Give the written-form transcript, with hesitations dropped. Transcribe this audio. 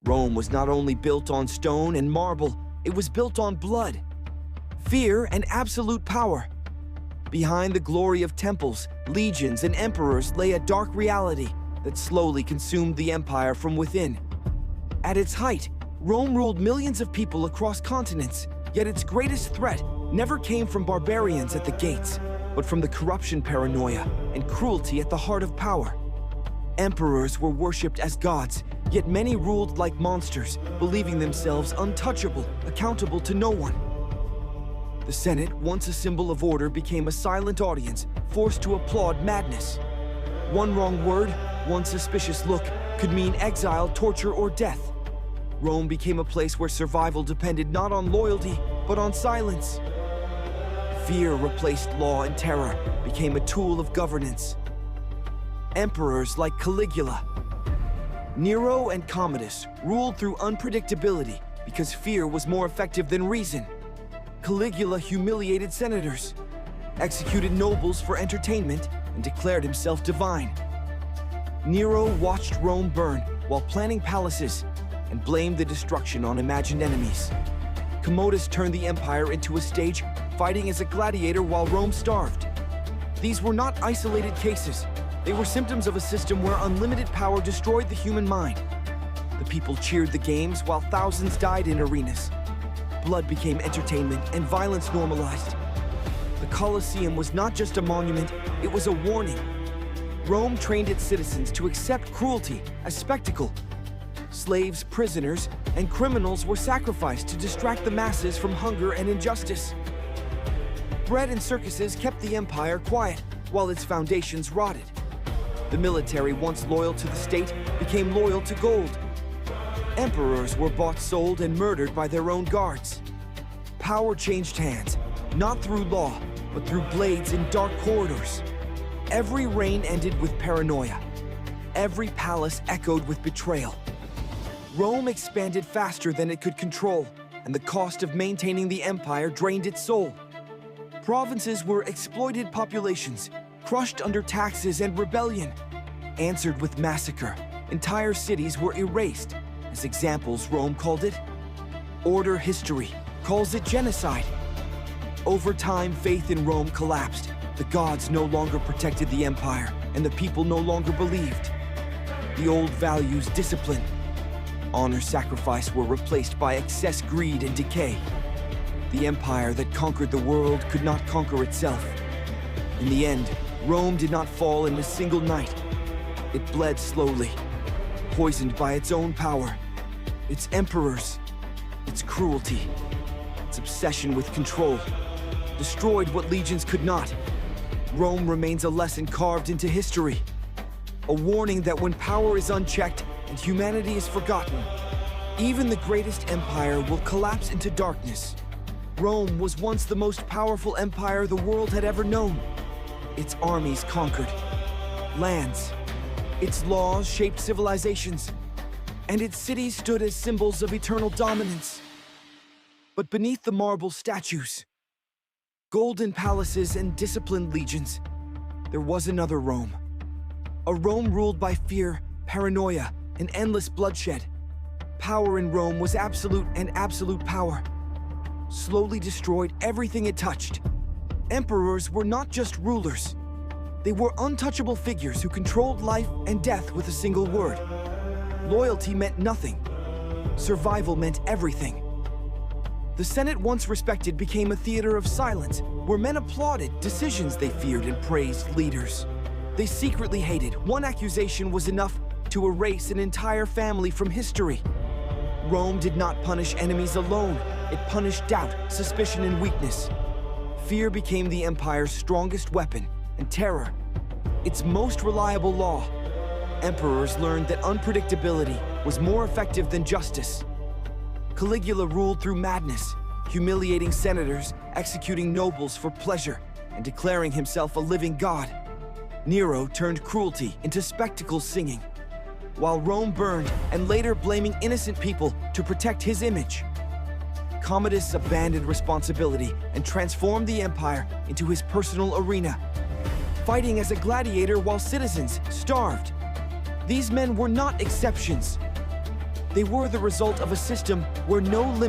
Rome was not only built on stone and marble, it was built on blood, fear, and absolute power. Behind the glory of temples, legions, and emperors lay a dark reality that slowly consumed the empire from within. At its height, Rome ruled millions of people across continents, yet its greatest threat never came from barbarians at the gates, but from the corruption, paranoia, and cruelty at the heart of power. Emperors were worshipped as gods, yet many ruled like monsters, believing themselves untouchable, accountable to no one. The Senate, once a symbol of order, became a silent audience, forced to applaud madness. One wrong word, one suspicious look, could mean exile, torture, or death. Rome became a place where survival depended not on loyalty, but on silence. Fear replaced law, and terror became a tool of governance. Emperors like Caligula, Nero, and Commodus ruled through unpredictability because fear was more effective than reason. Caligula humiliated senators, executed nobles for entertainment, and declared himself divine. Nero watched Rome burn while planning palaces and blamed the destruction on imagined enemies. Commodus turned the empire into a stage, fighting as a gladiator while Rome starved. These were not isolated cases. They were symptoms of a system where unlimited power destroyed the human mind. The people cheered the games while thousands died in arenas. Blood became entertainment and violence normalized. The Colosseum was not just a monument, it was a warning. Rome trained its citizens to accept cruelty as spectacle. Slaves, prisoners, and criminals were sacrificed to distract the masses from hunger and injustice. Bread and circuses kept the empire quiet while its foundations rotted. The military, once loyal to the state, became loyal to gold. Emperors were bought, sold, and murdered by their own guards. Power changed hands, not through law, but through blades in dark corridors. Every reign ended with paranoia. Every palace echoed with betrayal. Rome expanded faster than it could control, and the cost of maintaining the empire drained its soul. Provinces were exploited populations, crushed under taxes and rebellion, answered with massacre. Entire cities were erased. As examples, Rome called it. Order history calls it genocide. Over time, faith in Rome collapsed. The gods no longer protected the empire, and the people no longer believed. The old values, discipline, honor, sacrifice were replaced by excess, greed, and decay. The empire that conquered the world could not conquer itself. In the end, Rome did not fall in a single night. It bled slowly, poisoned by its own power, its emperors, its cruelty, its obsession with control, destroyed what legions could not. Rome remains a lesson carved into history, a warning that when power is unchecked and humanity is forgotten, even the greatest empire will collapse into darkness. Rome was once the most powerful empire the world had ever known. Its armies conquered lands. Its laws shaped civilizations, and its cities stood as symbols of eternal dominance. But beneath the marble statues, golden palaces, and disciplined legions, there was another Rome. A Rome ruled by fear, paranoia, and endless bloodshed. Power in Rome was absolute, and absolute power slowly destroyed everything it touched. Emperors were not just rulers. They were untouchable figures who controlled life and death with a single word. Loyalty meant nothing. Survival meant everything. The Senate, once respected, became a theater of silence, where men applauded decisions they feared and praised leaders they secretly hated. One accusation was enough to erase an entire family from history. Rome did not punish enemies alone. It punished doubt, suspicion, and weakness. Fear became the empire's strongest weapon, and terror its most reliable law. Emperors learned that unpredictability was more effective than justice. Caligula ruled through madness, humiliating senators, executing nobles for pleasure, and declaring himself a living god. Nero turned cruelty into spectacle singing, while Rome burned and later blaming innocent people to protect his image. Commodus abandoned responsibility and transformed the empire into his personal arena, fighting as a gladiator while citizens starved. These men were not exceptions. They were the result of a system where no limits